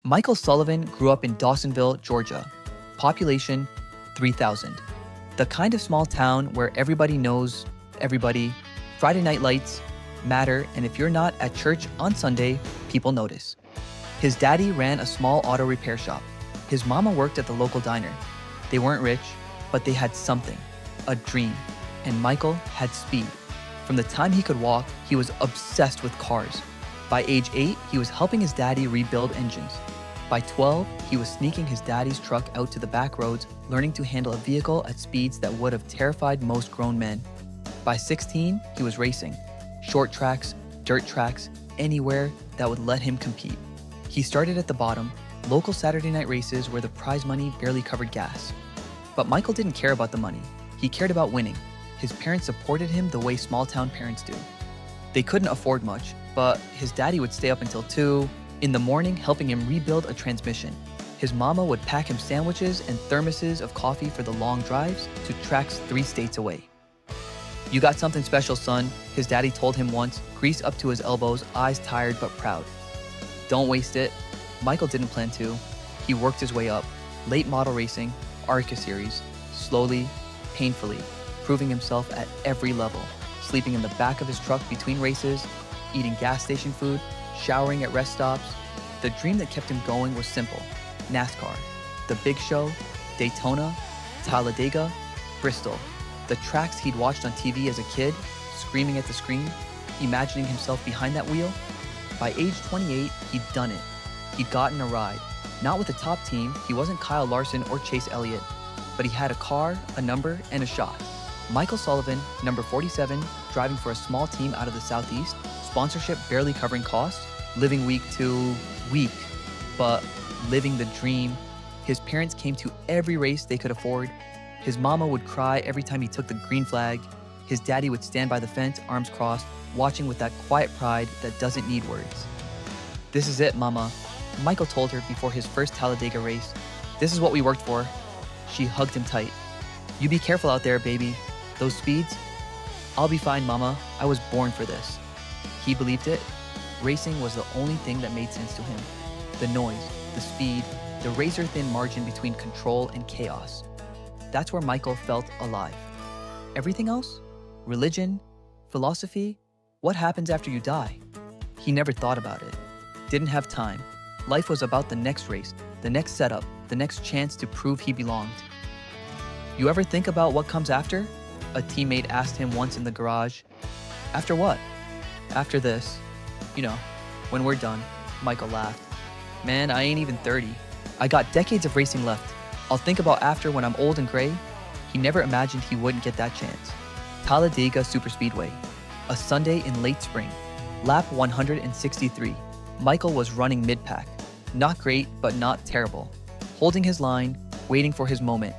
Michael Sullivan grew up in Dawsonville, Georgia. Population 3,000. The kind of small town where everybody knows everybody, Friday night lights matter, and if you're not at church on Sunday, people notice. His daddy ran a small auto repair shop. His mama worked at the local diner. They weren't rich, but they had something, a dream. And Michael had speed. From the time he could walk, he was obsessed with cars. By age 8, he was helping his daddy rebuild engines. By 12, he was sneaking his daddy's truck out to the back roads, learning to handle a vehicle at speeds that would have terrified most grown men. By 16, he was racing. Short tracks, dirt tracks, anywhere that would let him compete. He started at the bottom, local Saturday night races where the prize money barely covered gas. But Michael didn't care about the money. He cared about winning. His parents supported him the way small-town parents do. They couldn't afford much, but his daddy would stay up until 2 in the morning helping him rebuild a transmission. His mama would pack him sandwiches and thermoses of coffee for the long drives to tracks 3 states away. "You got something special, son," his daddy told him once, grease up to his elbows, eyes tired but proud. "Don't waste it." Michael didn't plan to. He worked his way up. Late model racing, ARCA series, slowly, painfully, proving himself at every level, sleeping in the back of his truck between races, eating gas station food, showering at rest stops. The dream that kept him going was simple: NASCAR, the Big Show, Daytona, Talladega, Bristol, the tracks he'd watched on TV as a kid, screaming at the screen, imagining himself behind that wheel. By age 28, he'd done it. He'd gotten a ride. Not with the top team, he wasn't Kyle Larson or Chase Elliott, but he had a car, a number, and a shot. Michael Sullivan, number 47, driving for a small team out of the Southeast, sponsorship barely covering costs, living week to week, but living the dream. His parents came to every race they could afford. His mama would cry every time he took the green flag. His daddy would stand by the fence, arms crossed, watching with that quiet pride that doesn't need words. "This is it, mama," Michael told her before his first Talladega race. "This is what we worked for." She hugged him tight. "You be careful out there, baby. Those speeds?" "I'll be fine, mama. I was born for this." He believed it. Racing was the only thing that made sense to him. The noise, the speed, the razor-thin margin between control and chaos. That's where Michael felt alive. Everything else? Religion? Philosophy? What happens after you die? He never thought about it. Didn't have time. Life was about the next race, the next setup, the next chance to prove he belonged. "You ever think about what comes after?" a teammate asked him once in the garage. "After what?" "After this. You know, when we're done," Michael laughed. "Man, I ain't even 30. I got decades of racing left. I'll think about after when I'm old and gray." He never imagined he wouldn't get that chance. Talladega Superspeedway, a Sunday in late spring. Lap 163. Michael was running mid-pack. Not great, but not terrible. Holding his line, waiting for his moment.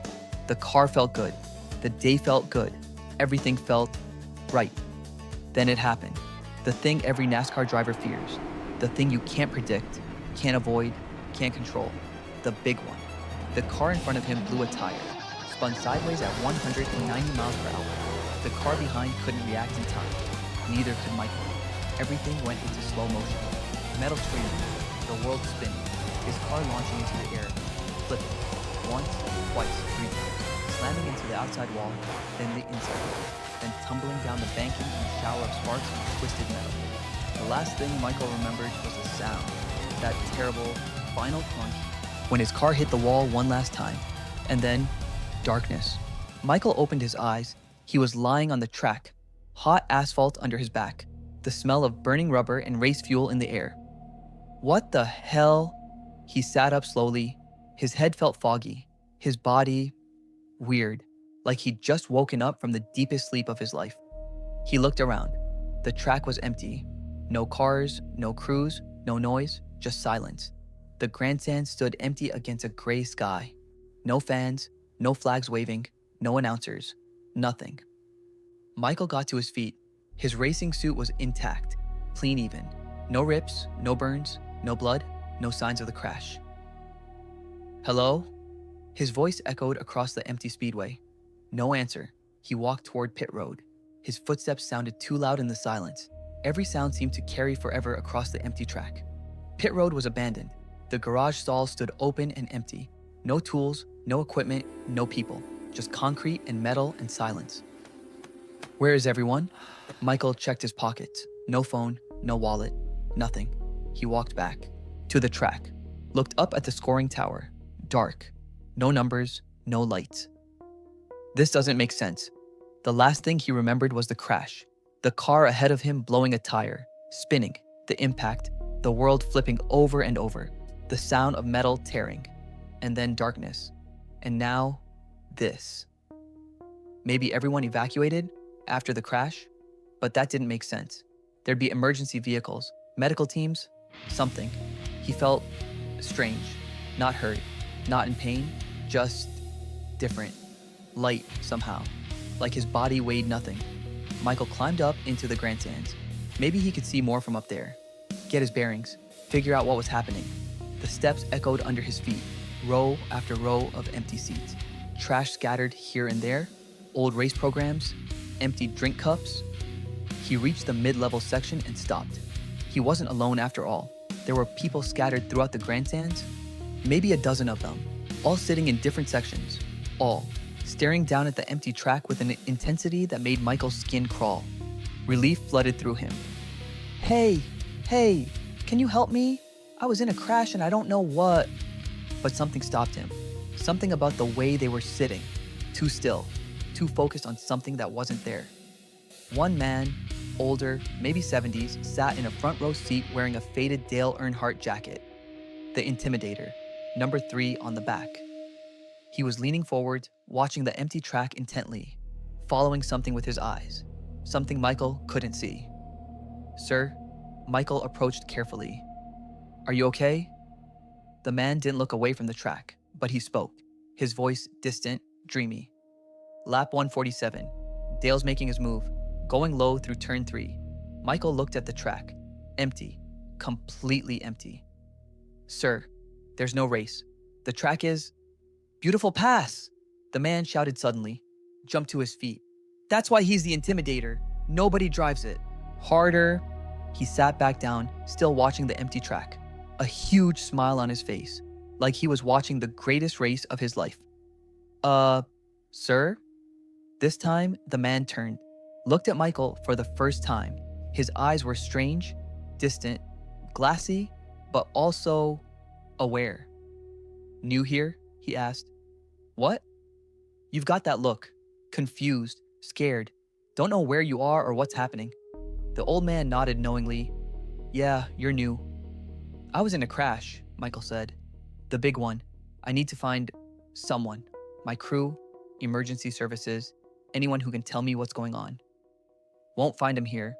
The car felt good. The day felt good. Everything felt right. Then it happened. The thing every NASCAR driver fears. The thing you can't predict, can't avoid, can't control. The big one. The car in front of him blew a tire, spun sideways at 190 miles per hour. The car behind couldn't react in time. Neither could Michael. Everything went into slow motion. Metal screaming, the world spinning, his car launching into the air, flipping. Once, twice, 3 times, slamming into the outside wall, then the inside wall, then tumbling down the banking in a shower of sparks and twisted metal. The last thing Michael remembered was the sound, that terrible, final crunch, when his car hit the wall one last time. And then, darkness. Michael opened his eyes. He was lying on the track, hot asphalt under his back, the smell of burning rubber and race fuel in the air. What the hell? He sat up slowly. His head felt foggy. His body, weird, like he'd just woken up from the deepest sleep of his life. He looked around. The track was empty. No cars, no crews, no noise, just silence. The grandstand stood empty against a gray sky. No fans, no flags waving, no announcers, nothing. Michael got to his feet. His racing suit was intact, clean even. No rips, no burns, no blood, no signs of the crash. "Hello?" His voice echoed across the empty speedway. No answer. He walked toward pit road. His footsteps sounded too loud in the silence. Every sound seemed to carry forever across the empty track. Pit road was abandoned. The garage stall stood open and empty. No tools, no equipment, no people. Just concrete and metal and silence. Where is everyone? Michael checked his pockets. No phone, no wallet, nothing. He walked back to the track, looked up at the scoring tower. Dark. No numbers, no lights. This doesn't make sense. The last thing he remembered was the crash. The car ahead of him blowing a tire, spinning, the impact, the world flipping over and over, the sound of metal tearing, and then darkness. And now, this. Maybe everyone evacuated after the crash, but that didn't make sense. There'd be emergency vehicles, medical teams, something. He felt strange, not hurt, not in pain, just different, light somehow, like his body weighed nothing. Michael climbed up into the grandstands. Maybe he could see more from up there, get his bearings, figure out what was happening. The steps echoed under his feet, row after row of empty seats, trash scattered here and there, old race programs, empty drink cups. He reached the mid-level section and stopped. He wasn't alone after all. There were people scattered throughout the grandstands, maybe a dozen of them, all sitting in different sections, all staring down at the empty track with an intensity that made Michael's skin crawl. Relief flooded through him. Hey, can you help me? I was in a crash and I don't know what. But something stopped him. Something about the way they were sitting. Too still, too focused on something that wasn't there. One man, older, maybe 70s, sat in a front row seat wearing a faded Dale Earnhardt jacket. The Intimidator, number 3 on the back. He was leaning forward, watching the empty track intently, following something with his eyes, something Michael couldn't see. Sir, Michael approached carefully. Are you okay? The man didn't look away from the track, but he spoke, his voice distant, dreamy. Lap 147. Dale's making his move, going low through turn 3. Michael looked at the track. Empty. Completely empty. Sir, there's no race. The track is... Beautiful pass! The man shouted suddenly, jumped to his feet. That's why he's the Intimidator. Nobody drives it. Harder. He sat back down, still watching the empty track. A huge smile on his face, like he was watching the greatest race of his life. Sir? This time, the man turned, looked at Michael for the first time. His eyes were strange, distant, glassy, but also aware. New here? He asked. What? You've got that look. Confused, scared. Don't know where you are or what's happening. The old man nodded knowingly. Yeah, you're new. I was in a crash, Michael said. The big one. I need to find someone. My crew, emergency services, anyone who can tell me what's going on. Won't find him here.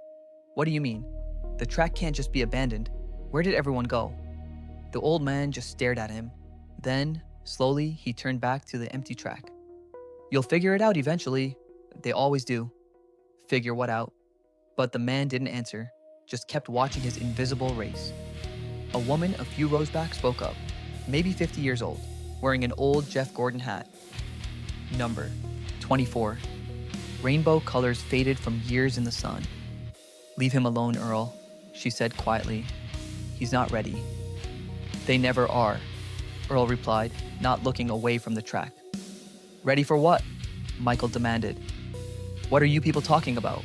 What do you mean? The track can't just be abandoned. Where did everyone go? The old man just stared at him. Then, slowly, he turned back to the empty track. You'll figure it out eventually. They always do. Figure what out? But the man didn't answer, just kept watching his invisible race. A woman a few rows back spoke up, maybe 50 years old, wearing an old Jeff Gordon hat. Number 24. Rainbow colors faded from years in the sun. Leave him alone, Earl, she said quietly. He's not ready. They never are, Earl replied, not looking away from the track. Ready for what? Michael demanded. What are you people talking about?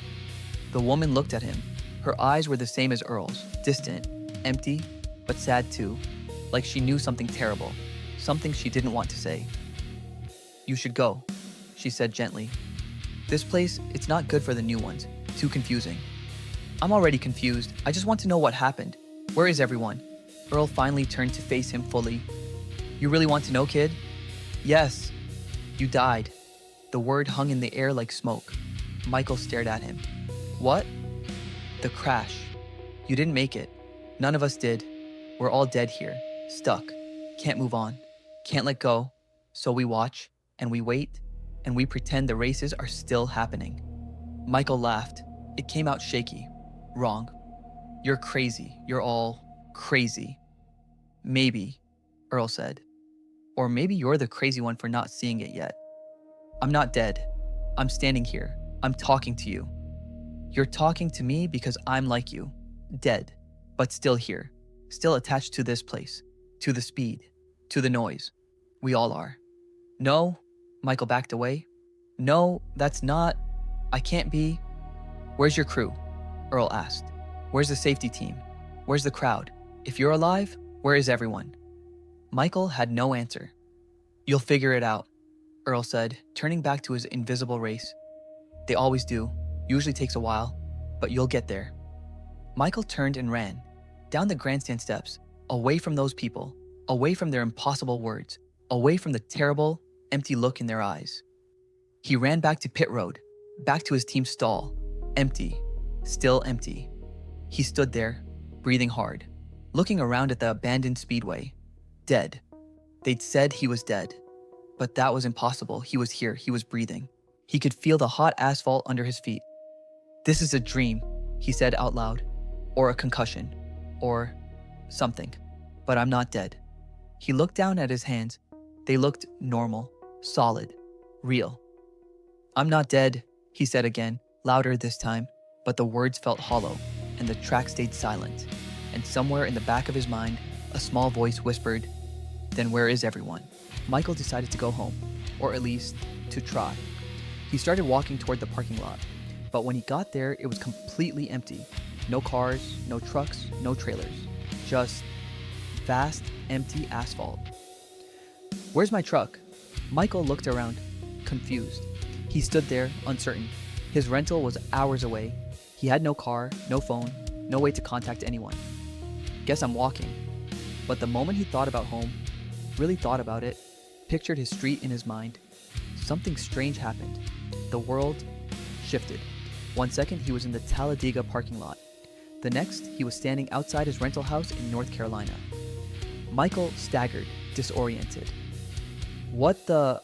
The woman looked at him. Her eyes were the same as Earl's, distant, empty, but sad too, like she knew something terrible, something she didn't want to say. You should go, she said gently. This place, it's not good for the new ones, too confusing. I'm already confused, I just want to know what happened. Where is everyone? Earl finally turned to face him fully. You really want to know, kid? Yes. You died. The word hung in the air like smoke. Michael stared at him. What? The crash. You didn't make it. None of us did. We're all dead here, stuck. Can't move on. Can't let go. So we watch, and we wait, and we pretend the races are still happening. Michael laughed. It came out shaky. Wrong. You're crazy. You're all crazy. Maybe, Earl said. Or maybe you're the crazy one for not seeing it yet. I'm not dead. I'm standing here. I'm talking to you. You're talking to me because I'm like you. Dead, but still here. Still attached to this place. to the speed, to the noise. We all are. No, Michael backed away. No, that's not. I can't be. Where's your crew? Earl asked. Where's the safety team? Where's the crowd? If you're alive, where is everyone? Michael had no answer. You'll figure it out, Earl said, turning back to his invisible race. They always do. Usually takes a while, but you'll get there. Michael turned and ran, down the grandstand steps, away from those people, away from their impossible words, away from the terrible, empty look in their eyes. He ran back to pit road, back to his team's stall, empty, still empty. He stood there, breathing hard, looking around at the abandoned speedway. Dead. They'd said he was dead, but that was impossible. He was here, he was breathing. He could feel the hot asphalt under his feet. This is a dream, he said out loud, or a concussion, or something, but I'm not dead. He looked down at his hands. They looked normal, solid, real. I'm not dead, he said again, louder this time, but the words felt hollow, and the track stayed silent. And somewhere in the back of his mind, a small voice whispered, then where is everyone? Michael decided to go home, or at least to try. He started walking toward the parking lot, but when he got there, it was completely empty. No cars, no trucks, no trailers. Just vast, empty asphalt. Where's my truck? Michael looked around, confused. He stood there, uncertain. His rental was hours away. He had no car, no phone, no way to contact anyone. Guess I'm walking. But the moment he thought about home, really thought about it, pictured his street in his mind, something strange happened. The world shifted. 1 second, he was in the Talladega parking lot. The next, he was standing outside his rental house in North Carolina. Michael staggered, disoriented. What the...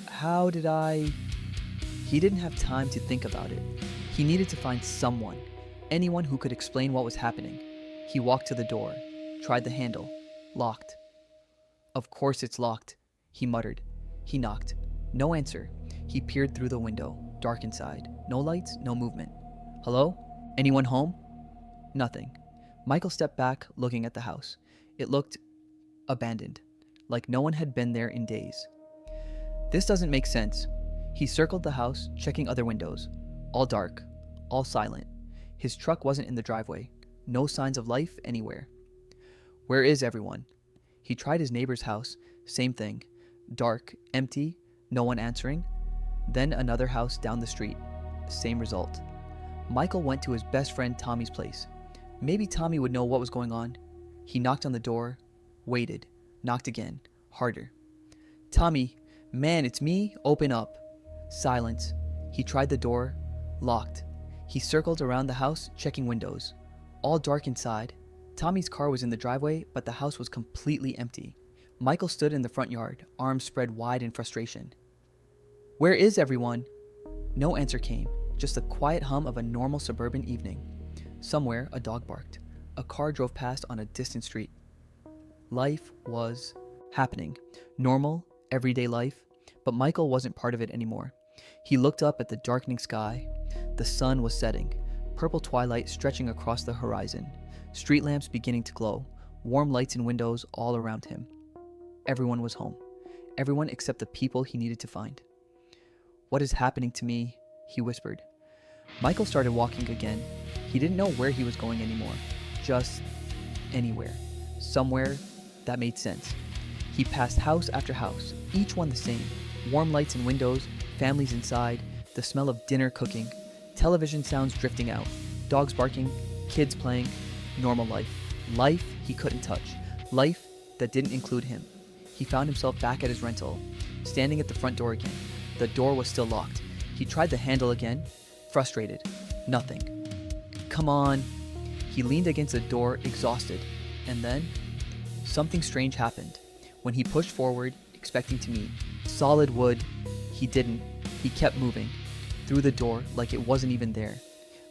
How did I... He didn't have time to think about it. He needed to find someone, anyone who could explain what was happening. He walked to the door, tried the handle, locked. Of course it's locked, he muttered. He knocked. No answer. He peered through the window, dark inside. No lights, no movement. Hello? Anyone home? Nothing. Michael stepped back, looking at the house. It looked abandoned, like no one had been there in days. This doesn't make sense. He circled the house, checking other windows. All dark, all silent. His truck wasn't in the driveway. No signs of life anywhere. Where is everyone? He tried his neighbor's house. Same thing. Dark, empty, no one answering. Then another house down the street. Same result. Michael went to his best friend Tommy's place. Maybe Tommy would know what was going on. He knocked on the door, waited, knocked again, harder. Tommy, man, it's me, open up. Silence. He tried the door, locked. He circled around the house, checking windows. All dark inside. Tommy's car was in the driveway, but the house was completely empty. Michael stood in the front yard, arms spread wide in frustration. Where is everyone? No answer came, just the quiet hum of a normal suburban evening. Somewhere, a dog barked. A car drove past on a distant street. Life was happening. Normal, everyday life, but Michael wasn't part of it anymore. He looked up at the darkening sky. The sun was setting, purple twilight stretching across the horizon, street lamps beginning to glow, warm lights in windows all around him. Everyone was home. Everyone except the people he needed to find. What is happening to me? He whispered. Michael started walking again. He didn't know where he was going anymore. Just anywhere. Somewhere that made sense. He passed house after house, each one the same. Warm lights in windows, families inside, the smell of dinner cooking, television sounds drifting out, dogs barking, kids playing, normal life. Life he couldn't touch. Life that didn't include him. He found himself back at his rental, standing at the front door again. The door was still locked. He tried the handle again, frustrated. Nothing. Come on. He leaned against the door, exhausted. And then, something strange happened. When he pushed forward, expecting to meet solid wood, he didn't. He kept moving, through the door like it wasn't even there.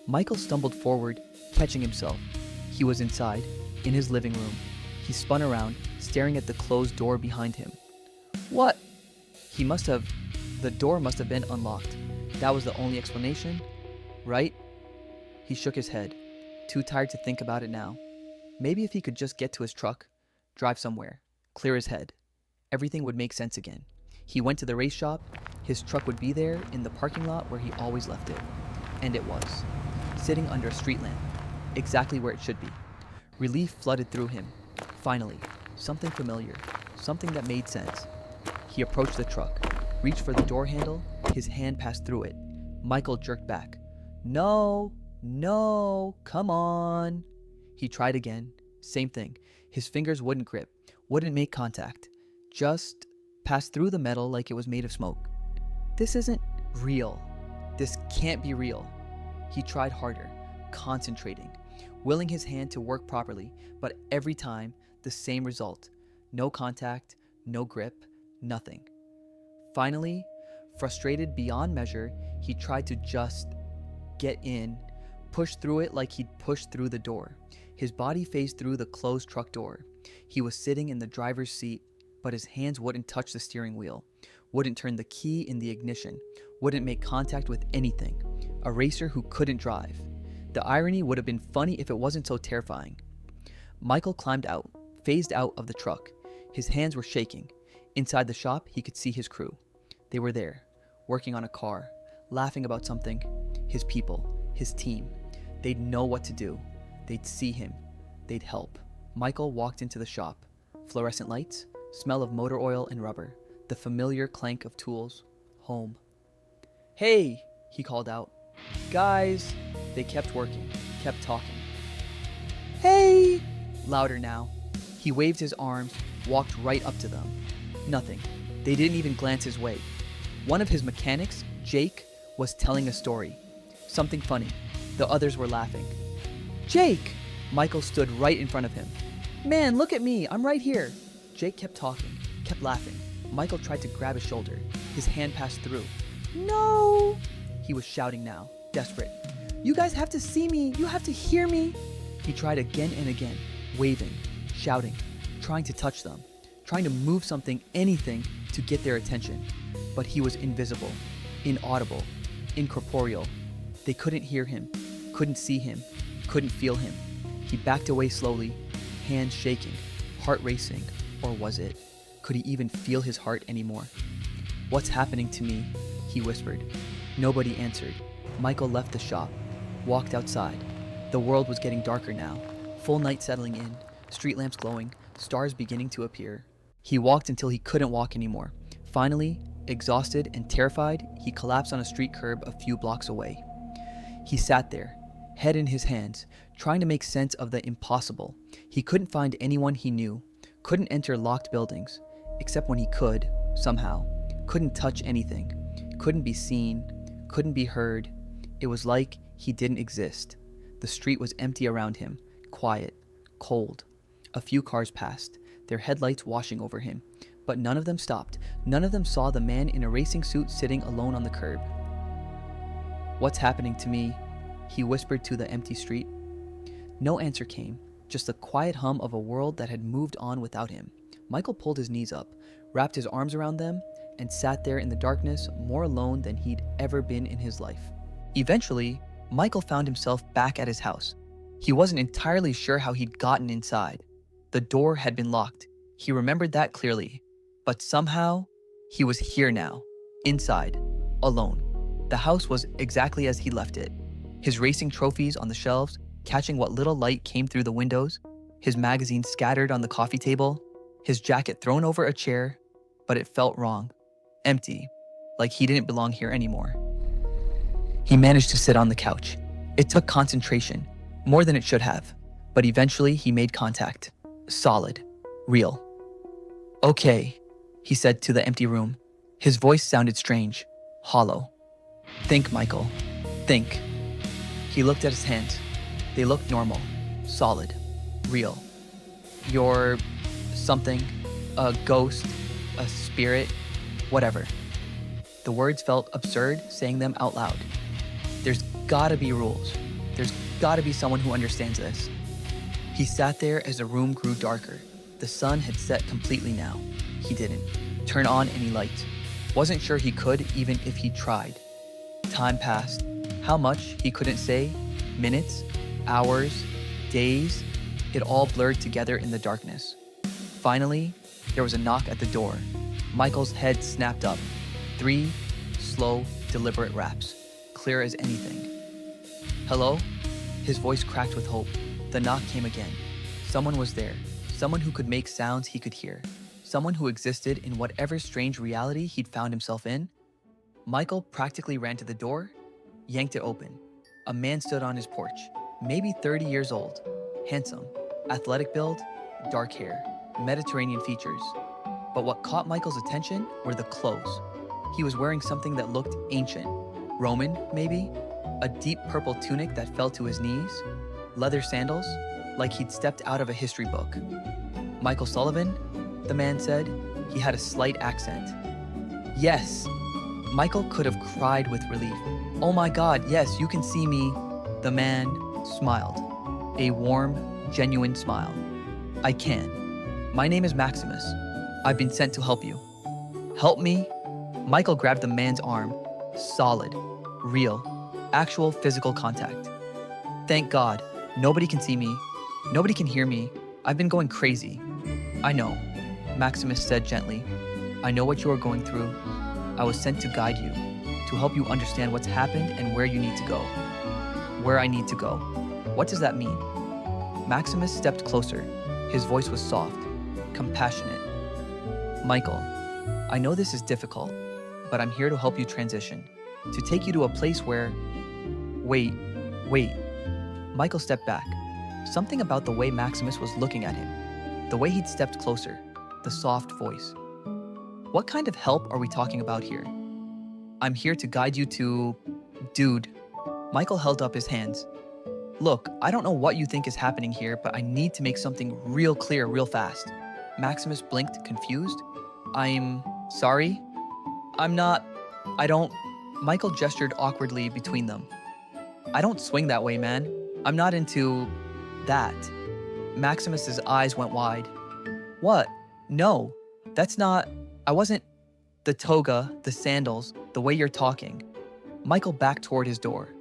Michael stumbled forward, catching himself. He was inside, in his living room. He spun around, staring at the closed door behind him. What? The door must have been unlocked. That was the only explanation, right? He shook his head, too tired to think about it now. Maybe if he could just get to his truck, drive somewhere, clear his head. Everything would make sense again. He went to the race shop. His truck would be there in the parking lot where he always left it. And it was, sitting under a street lamp, exactly where it should be. Relief flooded through him. Finally, something familiar, something that made sense. He approached the truck, reached for the door handle. His hand passed through it. Michael jerked back. No, come on. He tried again. Same thing. His fingers wouldn't grip, wouldn't make contact. Just passed through the metal like it was made of smoke. This isn't real. This can't be real. He tried harder, concentrating, willing his hand to work properly, but every time, the same result. No contact, no grip, nothing. Finally, frustrated beyond measure, he tried to just get in, push through it like he'd pushed through the door. His body phased through the closed truck door. He was sitting in the driver's seat, but his hands wouldn't touch the steering wheel, wouldn't turn the key in the ignition, wouldn't make contact with anything. A racer who couldn't drive. The irony would have been funny if it wasn't so terrifying. Michael climbed out, phased out of the truck. His hands were shaking. Inside the shop, he could see his crew. They were there, working on a car, laughing about something. His people, his team. They'd know what to do. They'd see him. They'd help. Michael walked into the shop. Fluorescent lights, smell of motor oil and rubber, the familiar clank of tools. Home. Hey, he called out. Guys. They kept working, kept talking. Hey! Louder now. He waved his arms, walked right up to them. Nothing. They didn't even glance his way. One of his mechanics, Jake, was telling a story. Something funny. The others were laughing. Jake! Michael stood right in front of him. Man, look at me, I'm right here. Jake kept talking, kept laughing. Michael tried to grab his shoulder. His hand passed through. No! He was shouting now, desperate. You guys have to see me, you have to hear me. He tried again and again, waving, shouting, trying to touch them, trying to move something, anything, to get their attention. But he was invisible, inaudible, incorporeal. They couldn't hear him, couldn't see him, couldn't feel him. He backed away slowly, hands shaking, heart racing, or was it? Could he even feel his heart anymore? What's happening to me? He whispered. Nobody answered. Michael left the shop, walked outside. The world was getting darker now, full night settling in, street lamps glowing, stars beginning to appear. He walked until he couldn't walk anymore. Finally, exhausted and terrified, he collapsed on a street curb a few blocks away. He sat there, head in his hands, trying to make sense of the impossible. He couldn't find anyone he knew, couldn't enter locked buildings, except when he could, somehow, couldn't touch anything, couldn't be seen, couldn't be heard. It was like he didn't exist. The street was empty around him, quiet, cold. A few cars passed, their headlights washing over him, but none of them stopped. None of them saw the man in a racing suit sitting alone on the curb. What's happening to me? He whispered to the empty street. No answer came, just the quiet hum of a world that had moved on without him. Michael pulled his knees up, wrapped his arms around them, and sat there in the darkness, more alone than he'd ever been in his life. Eventually, Michael found himself back at his house. He wasn't entirely sure how he'd gotten inside. The door had been locked. He remembered that clearly. But somehow, he was here now, inside, alone. The house was exactly as he left it. His racing trophies on the shelves, catching what little light came through the windows, his magazines scattered on the coffee table, his jacket thrown over a chair, but it felt wrong, empty, like he didn't belong here anymore. He managed to sit on the couch. It took concentration, more than it should have, but eventually he made contact. Solid, real. Okay, he said to the empty room. His voice sounded strange, hollow. Think, Michael, think. He looked at his hands. They looked normal, solid, real. You're something, a ghost, a spirit, whatever. The words felt absurd saying them out loud. There's gotta be rules. There's gotta be someone who understands this. He sat there as the room grew darker. The sun had set completely now. He didn't turn on any light. Wasn't sure he could even if he tried. Time passed. How much, he couldn't say. Minutes, hours, days, it all blurred together in the darkness. Finally, there was a knock at the door. Michael's head snapped up. 3 slow, deliberate raps, clear as anything. Hello? His voice cracked with hope. The knock came again. Someone was there. Someone who could make sounds he could hear. Someone who existed in whatever strange reality he'd found himself in. Michael practically ran to the door, yanked it open. A man stood on his porch, maybe 30 years old. Handsome, athletic build, dark hair, Mediterranean features. But what caught Michael's attention were the clothes. He was wearing something that looked ancient. Roman, maybe? A deep purple tunic that fell to his knees. Leather sandals, like he'd stepped out of a history book. Michael Sullivan, the man said. He had a slight accent. Yes! Michael could have cried with relief. Oh my God, yes, you can see me. The man smiled. A warm, genuine smile. I can. My name is Maximus. I've been sent to help you. Help me? Michael grabbed the man's arm. Solid. Real. Actual physical contact. Thank God. Nobody can see me. Nobody can hear me. I've been going crazy. I know, Maximus said gently. I know what you are going through. I was sent to guide you, to help you understand what's happened and where you need to go. Where I need to go. What does that mean? Maximus stepped closer. His voice was soft, compassionate. Michael, I know this is difficult, but I'm here to help you transition, to take you to a place where... Wait. Michael stepped back. Something about the way Maximus was looking at him, the way he'd stepped closer, the soft voice. What kind of help are we talking about here? I'm here to guide you to... Dude. Michael held up his hands. Look, I don't know what you think is happening here, but I need to make something real clear real fast. Maximus blinked, confused. I'm sorry? I don't... Michael gestured awkwardly between them. I don't swing that way, man. I'm not into... that. Maximus's eyes went wide. What? No, that's not... I wasn't... The toga, the sandals, the way you're talking. Michael backed toward his door.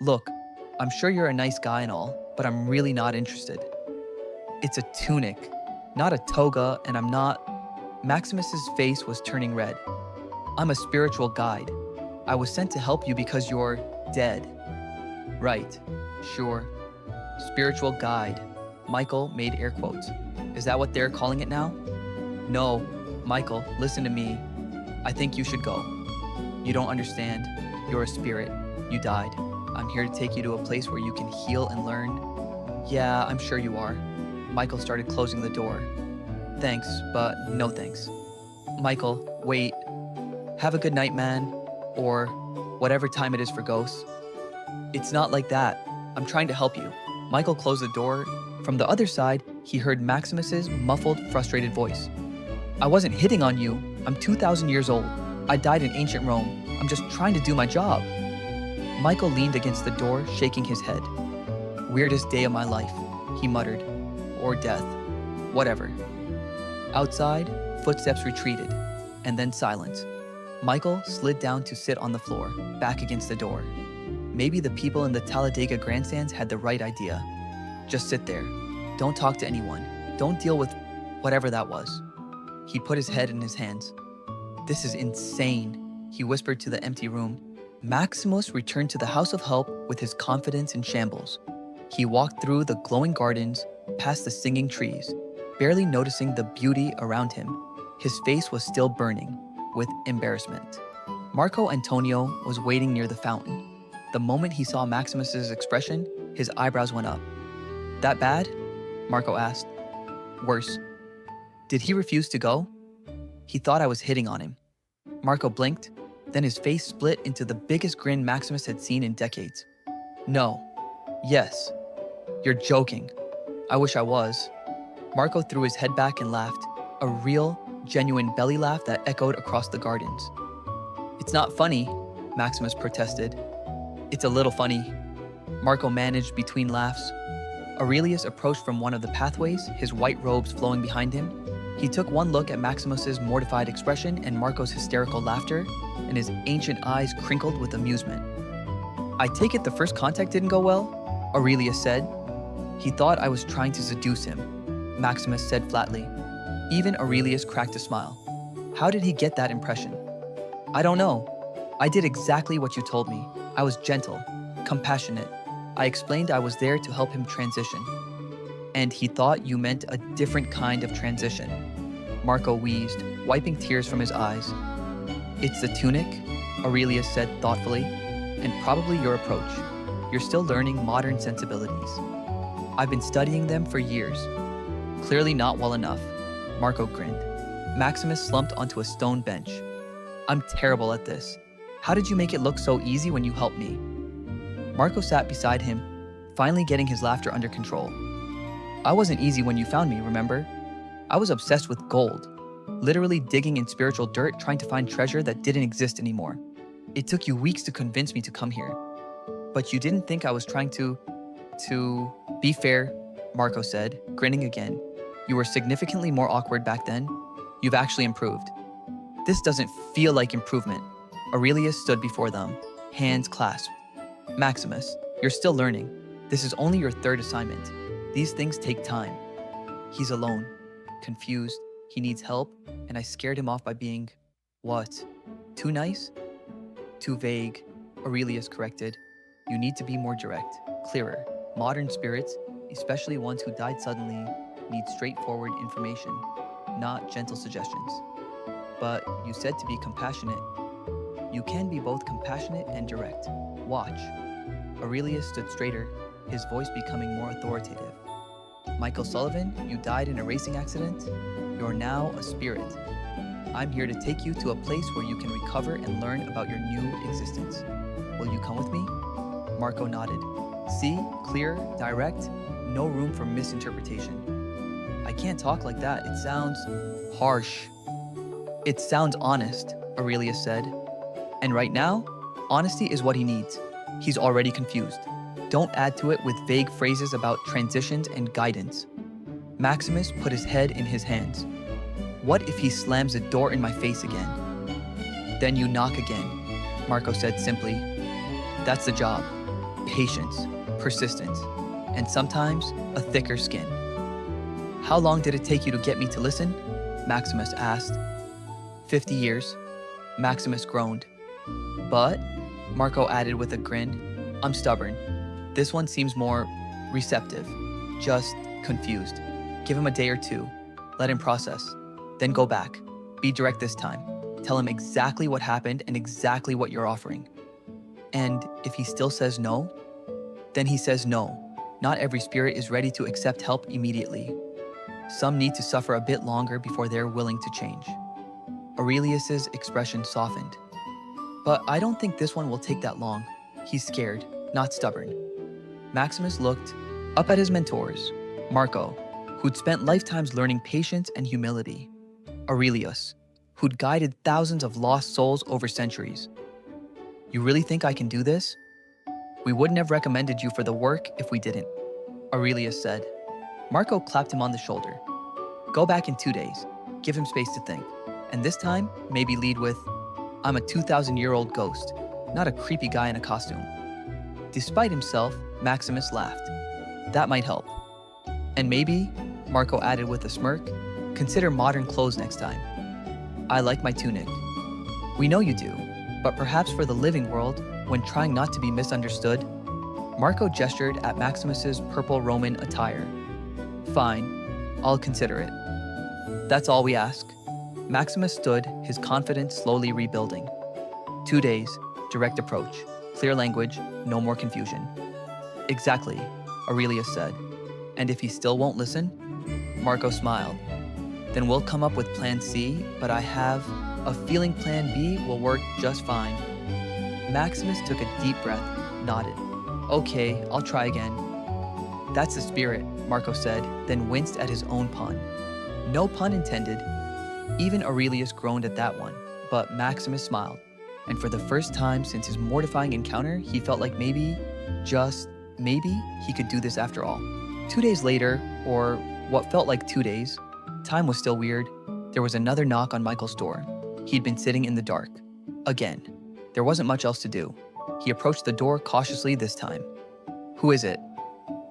Look, I'm sure you're a nice guy and all, but I'm really not interested. It's a tunic, not a toga, and I'm not... Maximus's face was turning red. I'm a spiritual guide. I was sent to help you because you're dead. Right, sure. Spiritual guide. Michael made air quotes. Is that what they're calling it now? No, Michael, listen to me. I think you should go. You don't understand. You're a spirit. You died. I'm here to take you to a place where you can heal and learn. Yeah, I'm sure you are. Michael started closing the door. Thanks, but no thanks. Michael, wait. Have a good night, man. Or whatever time it is for ghosts. It's not like that. I'm trying to help you. Michael closed the door. From the other side, he heard Maximus's muffled, frustrated voice. I wasn't hitting on you. I'm 2,000 years old. I died in ancient Rome. I'm just trying to do my job. Michael leaned against the door, shaking his head. Weirdest day of my life, he muttered. Or death. Whatever. Outside, footsteps retreated, and then silence. Michael slid down to sit on the floor, back against the door. Maybe the people in the Talladega grandstands had the right idea. Just sit there. Don't talk to anyone. Don't deal with whatever that was. He put his head in his hands. This is insane, he whispered to the empty room. Maximus returned to the House of Help with his confidence in shambles. He walked through the glowing gardens, past the singing trees, barely noticing the beauty around him. His face was still burning with embarrassment. Marco Antonio was waiting near the fountain. The moment he saw Maximus's expression, his eyebrows went up. That bad? Marco asked. Worse. Did he refuse to go? He thought I was hitting on him. Marco blinked, then his face split into the biggest grin Maximus had seen in decades. No. Yes. You're joking. I wish I was. Marco threw his head back and laughed, a real, genuine belly laugh that echoed across the gardens. It's not funny, Maximus protested. It's a little funny. Marco managed between laughs. Aurelius approached from one of the pathways, his white robes flowing behind him. He took one look at Maximus's mortified expression and Marco's hysterical laughter, and his ancient eyes crinkled with amusement. I take it the first contact didn't go well? Aurelius said. He thought I was trying to seduce him, Maximus said flatly. Even Aurelius cracked a smile. How did he get that impression? I don't know. I did exactly what you told me. I was gentle, compassionate. I explained I was there to help him transition. And he thought you meant a different kind of transition. Marco wheezed, wiping tears from his eyes. It's the tunic, Aurelius said thoughtfully, and probably your approach. You're still learning modern sensibilities. I've been studying them for years. Clearly not well enough, Marco grinned. Maximus slumped onto a stone bench. I'm terrible at this. How did you make it look so easy when you helped me? Marco sat beside him, finally getting his laughter under control. I wasn't easy when you found me, remember? I was obsessed with gold, literally digging in spiritual dirt trying to find treasure that didn't exist anymore. It took you weeks to convince me to come here. But you didn't think I was trying to be fair, Marco said, grinning again. You were significantly more awkward back then. You've actually improved. This doesn't feel like improvement. Aurelius stood before them, hands clasped. Maximus, you're still learning. This is only your third assignment. These things take time. He's alone, confused, he needs help, and I scared him off by being, what? Too nice? Too vague, Aurelius corrected. You need to be more direct, clearer. Modern spirits, especially ones who died suddenly, need straightforward information, not gentle suggestions. But you said to be compassionate. You can be both compassionate and direct. Watch. Aurelius stood straighter, his voice becoming more authoritative. Michael Sullivan, you died in a racing accident. You're now a spirit. I'm here to take you to a place where you can recover and learn about your new existence. Will you come with me? Marco nodded. See, clear, direct, no room for misinterpretation. I can't talk like that. It sounds harsh. It sounds honest, Aurelius said. And right now, honesty is what he needs. He's already confused. Don't add to it with vague phrases about transitions and guidance. Maximus put his head in his hands. What if he slams a door in my face again? Then you knock again, Marco said simply. That's the job. Patience, persistence, and sometimes a thicker skin. How long did it take you to get me to listen? Maximus asked. 50 years, Maximus groaned. But, Marco added with a grin, I'm stubborn. This one seems more receptive, just confused. Give him a day or two, let him process, then go back. Be direct this time. Tell him exactly what happened and exactly what you're offering. And if he still says no, then he says no. Not every spirit is ready to accept help immediately. Some need to suffer a bit longer before they're willing to change. Aurelius's expression softened. But I don't think this one will take that long. He's scared, not stubborn. Maximus looked up at his mentors, Marco, who'd spent lifetimes learning patience and humility. Aurelius, who'd guided thousands of lost souls over centuries. You really think I can do this? We wouldn't have recommended you for the work if we didn't, Aurelius said. Marco clapped him on the shoulder. Go back in 2 days, give him space to think, and this time, maybe lead with, I'm a 2,000-year-old ghost, not a creepy guy in a costume. Despite himself, Maximus laughed. That might help. And maybe, Marco added with a smirk, consider modern clothes next time. I like my tunic. We know you do, but perhaps for the living world, when trying not to be misunderstood, Marco gestured at Maximus's purple Roman attire. Fine, I'll consider it. That's all we ask. Maximus stood, his confidence slowly rebuilding. 2 days, direct approach, clear language, no more confusion. Exactly, Aurelius said. And if he still won't listen? Marco smiled. Then we'll come up with plan C, but I have a feeling plan B will work just fine. Maximus took a deep breath, nodded. Okay, I'll try again. That's the spirit, Marco said, then winced at his own pun. No pun intended. Even Aurelius groaned at that one, but Maximus smiled. And for the first time since his mortifying encounter, he felt like maybe, just maybe, he could do this after all. 2 days later, or what felt like 2 days, time was still weird, there was another knock on Michael's door. He'd been sitting in the dark. Again. There wasn't much else to do. He approached the door cautiously this time. Who is it?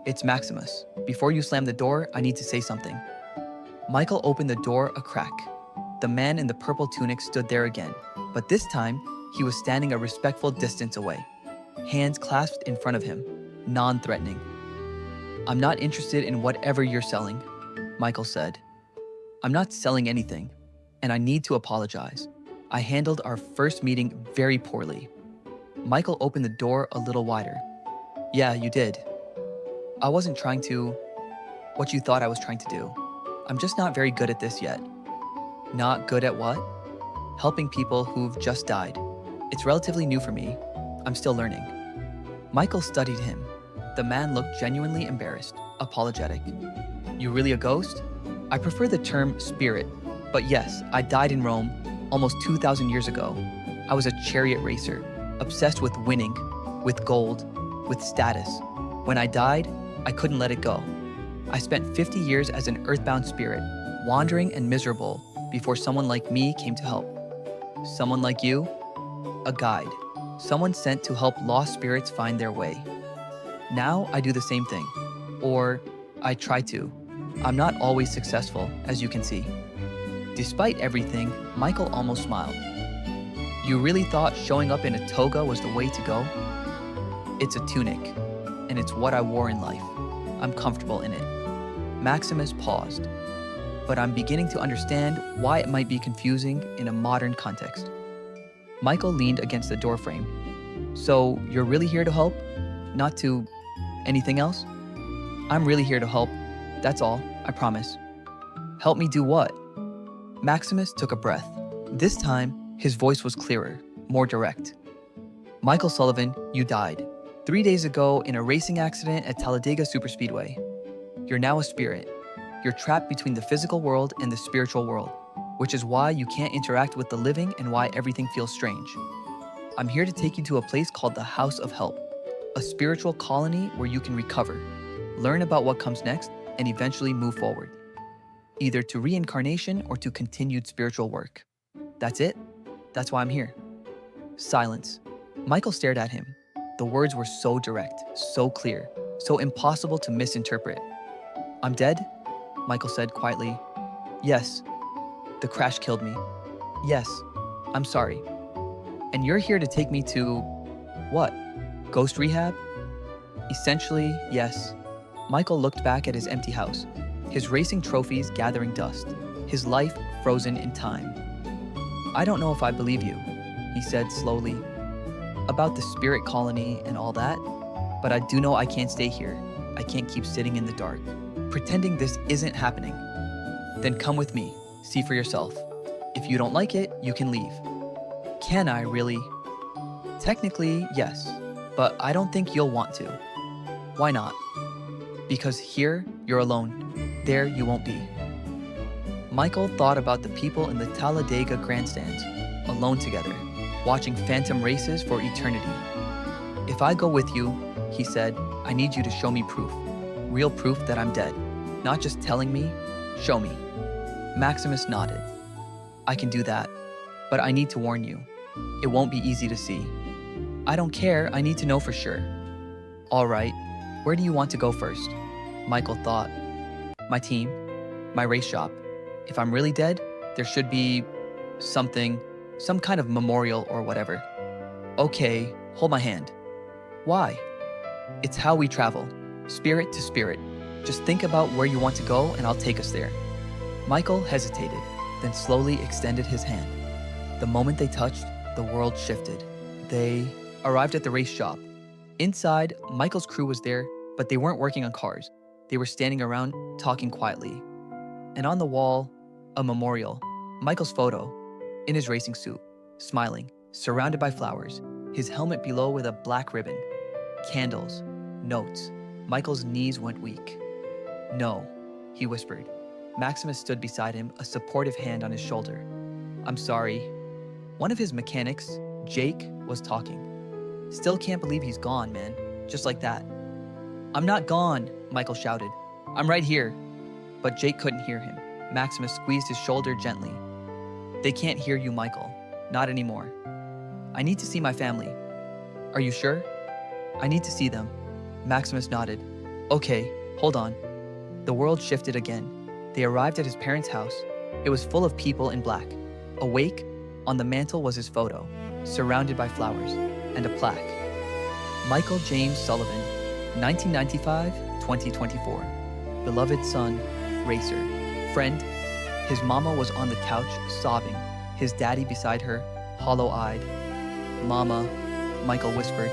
It's Maximus. Before you slam the door, I need to say something. Michael opened the door a crack. The man in the purple tunic stood there again, but this time, he was standing a respectful distance away, hands clasped in front of him, non-threatening. "I'm not interested in whatever you're selling," Michael said. "I'm not selling anything, and I need to apologize. I handled our first meeting very poorly." Michael opened the door a little wider. "Yeah, you did. I wasn't trying to... what you thought I was trying to do. I'm just not very good at this yet." "Not good at what?" "Helping people who've just died. It's relatively new for me. I'm still learning." Michael studied him. The man looked genuinely embarrassed, apologetic. "You really a ghost?" "I prefer the term spirit, but yes, I died in Rome almost 2,000 years ago. I was a chariot racer, obsessed with winning, with gold, with status. When I died, I couldn't let it go. I spent 50 years as an earthbound spirit, wandering and miserable before someone like me came to help." "Someone like you?" "A guide. Someone sent to help lost spirits find their way. Now I do the same thing. Or I try to. I'm not always successful, as you can see." Despite everything, Michael almost smiled. "You really thought showing up in a toga was the way to go?" "It's a tunic, and it's what I wore in life. I'm comfortable in it." Maximus paused. "But I'm beginning to understand why it might be confusing in a modern context." Michael leaned against the doorframe. "So you're really here to help? Not to... anything else?" "I'm really here to help. That's all, I promise." "Help me do what?" Maximus took a breath. This time, his voice was clearer, more direct. "Michael Sullivan, you died 3 days ago in a racing accident at Talladega Superspeedway. You're now a spirit. You're trapped between the physical world and the spiritual world, which is why you can't interact with the living and why everything feels strange. I'm here to take you to a place called the House of Help, a spiritual colony where you can recover, learn about what comes next, and eventually move forward, either to reincarnation or to continued spiritual work. That's it? That's why I'm here." Silence. Michael stared at him. The words were so direct, so clear, so impossible to misinterpret. "I'm dead?" Michael said quietly. "Yes. The crash killed me. Yes. I'm sorry. And you're here to take me to... what? Ghost rehab?" "Essentially, yes." Michael looked back at his empty house, his racing trophies gathering dust, his life frozen in time. "I don't know if I believe you," he said slowly, "about the spirit colony and all that, but I do know I can't stay here. I can't keep sitting in the dark, pretending this isn't happening." "Then come with me, see for yourself. If you don't like it, you can leave." "Can I really?" "Technically, yes, but I don't think you'll want to." "Why not?" "Because here, you're alone. There, you won't be." Michael thought about the people in the Talladega grandstands, alone together, watching phantom races for eternity. "If I go with you," he said, "I need you to show me proof. Real proof that I'm dead. Not just telling me, show me." Maximus nodded. "I can do that, but I need to warn you. It won't be easy to see." "I don't care, I need to know for sure." "All right, where do you want to go first?" Michael thought. "My team, my race shop. If I'm really dead, there should be something, some kind of memorial or whatever." "Okay, hold my hand." "Why?" "It's how we travel, spirit to spirit. Just think about where you want to go and I'll take us there." Michael hesitated, then slowly extended his hand. The moment they touched, the world shifted. They arrived at the race shop. Inside, Michael's crew was there, but they weren't working on cars. They were standing around, talking quietly. And on the wall, a memorial. Michael's photo, in his racing suit, smiling, surrounded by flowers, his helmet below with a black ribbon. Candles, notes. Michael's knees went weak. "No," he whispered. Maximus stood beside him, a supportive hand on his shoulder. "I'm sorry." One of his mechanics, Jake, was talking. "Still can't believe he's gone, man. Just like that." "I'm not gone," Michael shouted. "I'm right here." But Jake couldn't hear him. Maximus squeezed his shoulder gently. "They can't hear you, Michael. Not anymore. I need to see my family." "Are you sure?" "I need to see them." Maximus nodded. "Okay, hold on." The world shifted again. They arrived at his parents' house. It was full of people in black. Awake, on the mantle was his photo, surrounded by flowers, and a plaque. Michael James Sullivan, 1995-2024. Beloved son, racer, friend. His mama was on the couch, sobbing. His daddy beside her, hollow-eyed. Mama, Michael whispered.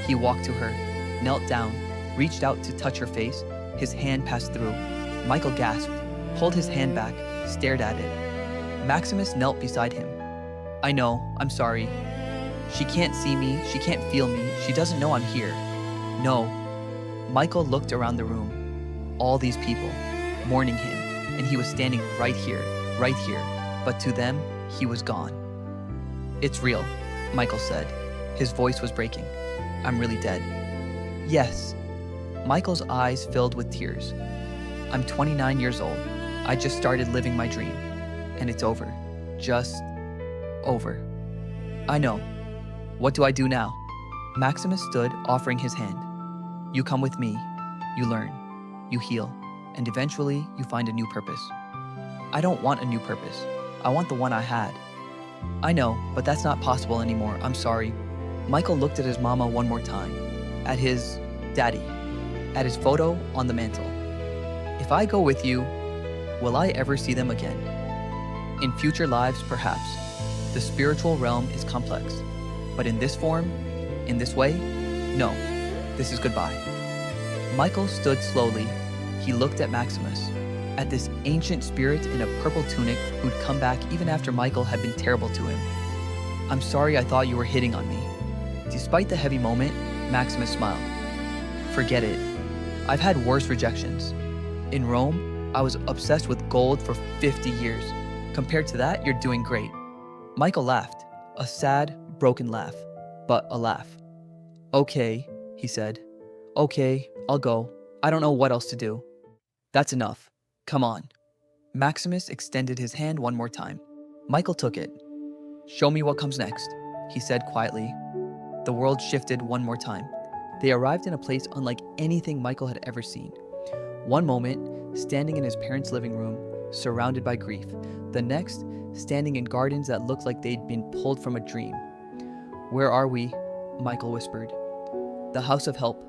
He walked to her, knelt down, reached out to touch her face. His hand passed through. Michael gasped, pulled his hand back, stared at it. Maximus knelt beside him. I know, I'm sorry. She can't see me, she can't feel me, she doesn't know I'm here. No. Michael looked around the room. All these people, mourning him, and he was standing right here. But to them, he was gone. It's real, Michael said. His voice was breaking. I'm really dead. Yes. Michael's eyes filled with tears. I'm 29 years old. I just started living my dream. And it's over. Just over. I know. What do I do now? Maximus stood, offering his hand. You come with me. You learn. You heal. And eventually, you find a new purpose. I don't want a new purpose. I want the one I had. I know, but that's not possible anymore. I'm sorry. Michael looked at his mama one more time. At his daddy. At his photo on the mantle. If I go with you, will I ever see them again? In future lives, perhaps. The spiritual realm is complex. But in this form, in this way, no. This is goodbye. Michael stood slowly. He looked at Maximus, at this ancient spirit in a purple tunic who'd come back even after Michael had been terrible to him. I'm sorry I thought you were hitting on me. Despite the heavy moment, Maximus smiled. Forget it. I've had worse rejections. In Rome, I was obsessed with gold for 50 years. Compared to that, you're doing great. Michael laughed, a sad, broken laugh, but a laugh. Okay, he said. Okay, I'll go. I don't know what else to do. That's enough. Come on. Maximus extended his hand one more time. Michael took it. Show me what comes next, he said quietly. The world shifted one more time. They arrived in a place unlike anything Michael had ever seen. One moment, standing in his parents' living room, surrounded by grief. The next, standing in gardens that looked like they'd been pulled from a dream. Where are we? Michael whispered. The House of Help,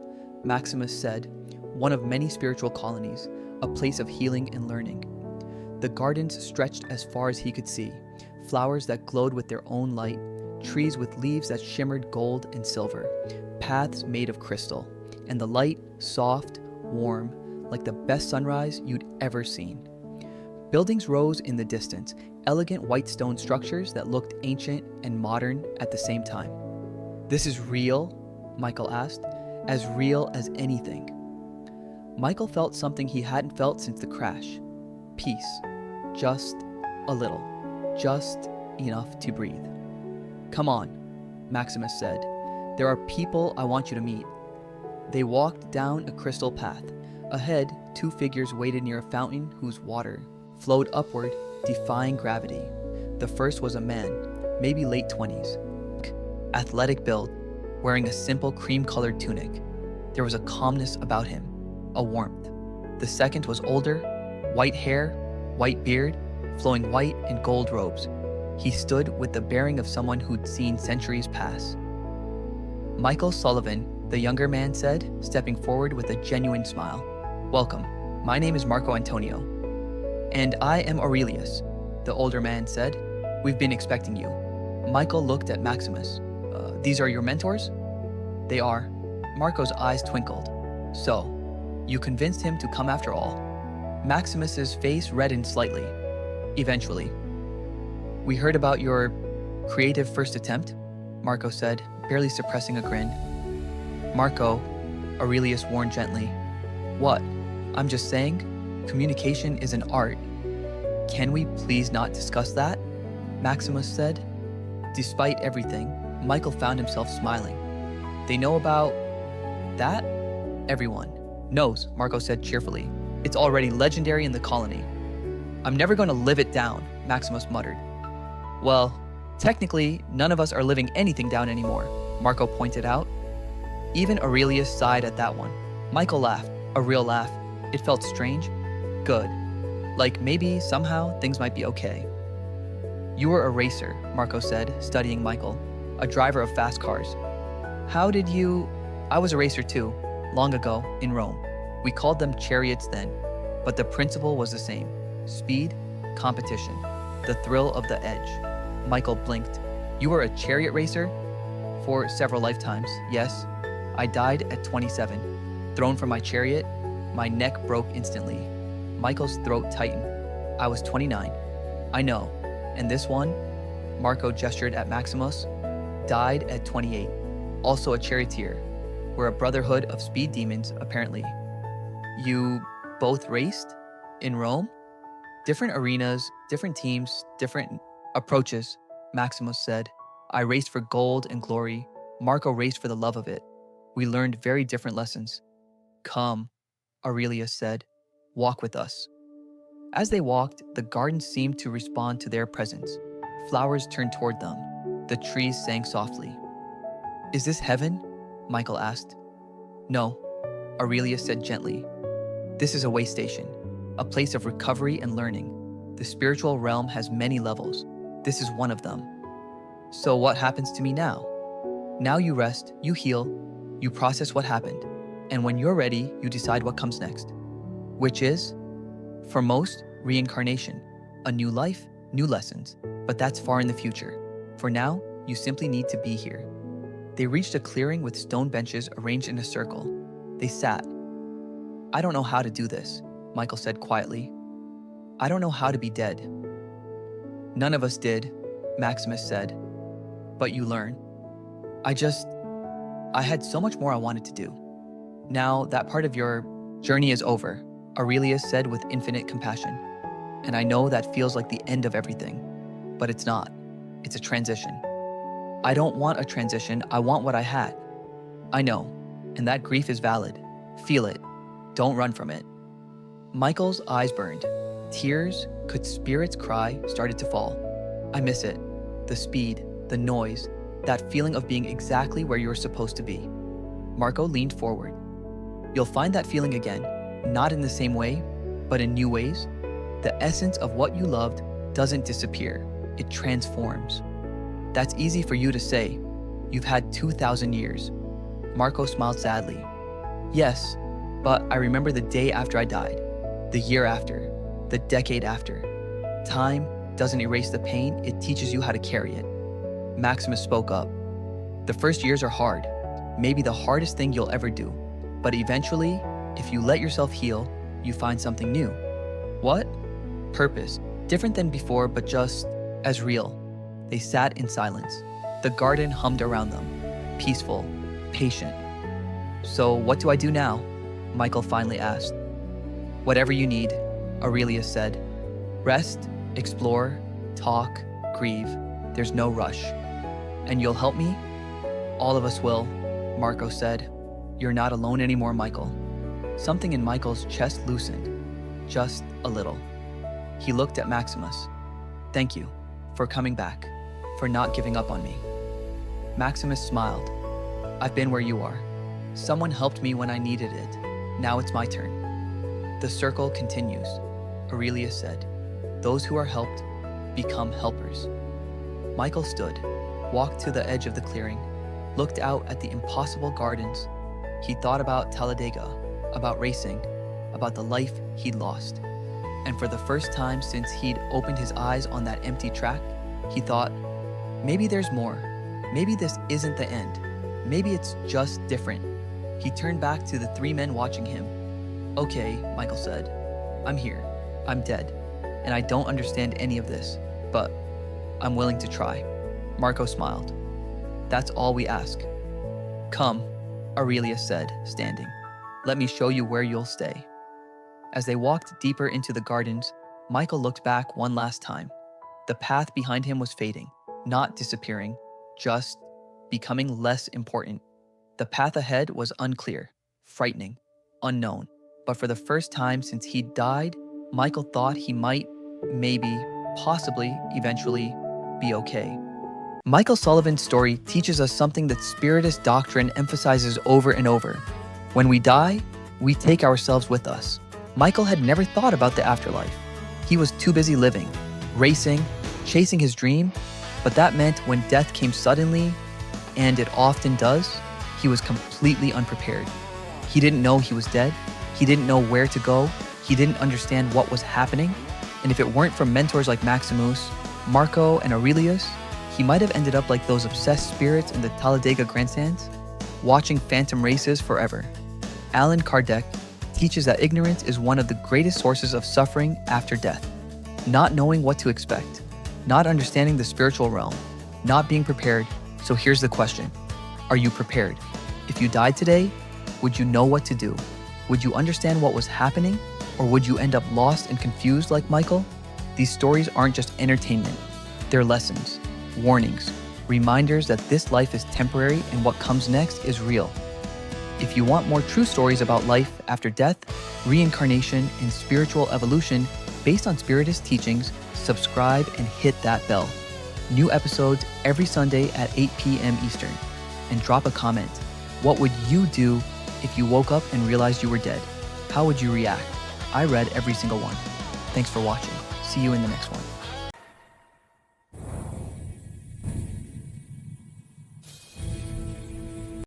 Maximus said, one of many spiritual colonies, a place of healing and learning. The gardens stretched as far as he could see, flowers that glowed with their own light, trees with leaves that shimmered gold and silver, paths made of crystal, and the light, soft, warm, like the best sunrise you'd ever seen. Buildings rose in the distance, elegant white stone structures that looked ancient and modern at the same time. This is real? Michael asked. As real as anything. Michael felt something he hadn't felt since the crash. Peace. Just a little. Just enough to breathe. Come on, Maximus said. There are people I want you to meet. They walked down a crystal path. Ahead, two figures waited near a fountain whose water flowed upward, defying gravity. The first was a man, maybe late 20s. Athletic build, wearing a simple cream-colored tunic. There was a calmness about him, a warmth. The second was older, white hair, white beard, flowing white and gold robes. He stood with the bearing of someone who'd seen centuries pass. Michael Sullivan, the younger man said, stepping forward with a genuine smile. Welcome. My name is Marco Antonio. And I am Aurelius, the older man said. We've been expecting you. Michael looked at Maximus. These are your mentors? They are. Marco's eyes twinkled. So, you convinced him to come after all. Maximus's face reddened slightly. Eventually. We heard about your creative first attempt, Marco said, barely suppressing a grin. Marco, Aurelius warned gently. What? I'm just saying, communication is an art. Can we please not discuss that? Maximus said. Despite everything, Michael found himself smiling. They know about that? Everyone knows, Marco said cheerfully. It's already legendary in the colony. I'm never going to live it down, Maximus muttered. Well, technically, none of us are living anything down anymore, Marco pointed out. Even Aurelius sighed at that one. Michael laughed, a real laugh. It felt strange. Good. Like maybe somehow things might be okay. You were a racer, Marco said, studying Michael, a driver of fast cars. How did you... I was a racer too, long ago, in Rome. We called them chariots then, but the principle was the same. Speed, competition, the thrill of the edge. Michael blinked. You were a chariot racer? For several lifetimes, yes. I died at 27. Thrown from my chariot, my neck broke instantly. Michael's throat tightened. I was 29. I know. And this one, Marco gestured at Maximus, died at 28. Also a charioteer. We're a brotherhood of speed demons, apparently. You both raced? In Rome? Different arenas, different teams, different approaches, Maximus said. I raced for gold and glory. Marco raced for the love of it. We learned very different lessons. Come, Aurelius said. Walk with us. As they walked, the garden seemed to respond to their presence. Flowers turned toward them. The trees sang softly. Is this heaven? Michael asked. No, Aurelius said gently. This is a way station, a place of recovery and learning. The spiritual realm has many levels. This is one of them. So what happens to me now? Now you rest, you heal, you process what happened, and when you're ready, you decide what comes next. Which is, for most, reincarnation, a new life, new lessons, but that's far in the future. For now, you simply need to be here. They reached a clearing with stone benches arranged in a circle. They sat. I don't know how to do this, Michael said quietly. I don't know how to be dead. None of us did, Maximus said. But you learn. I had so much more I wanted to do. Now that part of your journey is over, Aurelius said with infinite compassion. And I know that feels like the end of everything, but it's not. It's a transition. I don't want a transition, I want what I had. I know, and that grief is valid. Feel it. Don't run from it. Michael's eyes burned. Tears, could spirits cry, started to fall. I miss it. The speed, the noise, that feeling of being exactly where you're supposed to be. Marco leaned forward. You'll find that feeling again, not in the same way, but in new ways. The essence of what you loved doesn't disappear, it transforms. That's easy for you to say. You've had 2,000 years. Marco smiled sadly. Yes, but I remember the day after I died, the year after, the decade after. Time doesn't erase the pain, it teaches you how to carry it. Maximus spoke up. The first years are hard, maybe the hardest thing you'll ever do. But eventually, if you let yourself heal, you find something new. What? Purpose. Different than before, but just as real. They sat in silence. The garden hummed around them. Peaceful, patient. So what do I do now? Michael finally asked. Whatever you need, Aurelius said. Rest, explore, talk, grieve. There's no rush. And you'll help me? All of us will, Marco said. You're not alone anymore, Michael. Something in Michael's chest loosened, just a little. He looked at Maximus. Thank you for coming back, for not giving up on me. Maximus smiled. I've been where you are. Someone helped me when I needed it. Now it's my turn. The circle continues, Aurelius said. Those who are helped become helpers. Michael stood, walked to the edge of the clearing, looked out at the impossible gardens. He thought about Talladega, about racing, about the life he'd lost. And for the first time since he'd opened his eyes on that empty track, he thought, maybe there's more. Maybe this isn't the end. Maybe it's just different. He turned back to the three men watching him. Okay, Michael said. I'm here. I'm dead. And I don't understand any of this, but I'm willing to try. Marco smiled. That's all we ask. Come, Aurelius said, standing. Let me show you where you'll stay. As they walked deeper into the gardens, Michael looked back one last time. The path behind him was fading, not disappearing, just becoming less important. The path ahead was unclear, frightening, unknown. But for the first time since he'd died, Michael thought he might, maybe, possibly, eventually, be okay. Michael Sullivan's story teaches us something that Spiritist doctrine emphasizes over and over. When we die, we take ourselves with us. Michael had never thought about the afterlife. He was too busy living, racing, chasing his dream, but that meant when death came suddenly, and it often does, he was completely unprepared. He didn't know he was dead. He didn't know where to go. He didn't understand what was happening. And if it weren't for mentors like Maximus, Marco, and Aurelius, he might have ended up like those obsessed spirits in the Talladega grandstands, watching phantom races forever. Allan Kardec teaches that ignorance is one of the greatest sources of suffering after death. Not knowing what to expect, not understanding the spiritual realm, not being prepared. So here's the question. Are you prepared? If you died today, would you know what to do? Would you understand what was happening? Or would you end up lost and confused like Michael? These stories aren't just entertainment. They're lessons, warnings, reminders that this life is temporary and what comes next is real. If you want more true stories about life after death, reincarnation, and spiritual evolution based on Spiritist teachings, subscribe and hit that bell. New episodes every Sunday at 8 p.m. Eastern. And drop a comment. What would you do if you woke up and realized you were dead? How would you react? I read every single one. Thanks for watching. See you in the next one.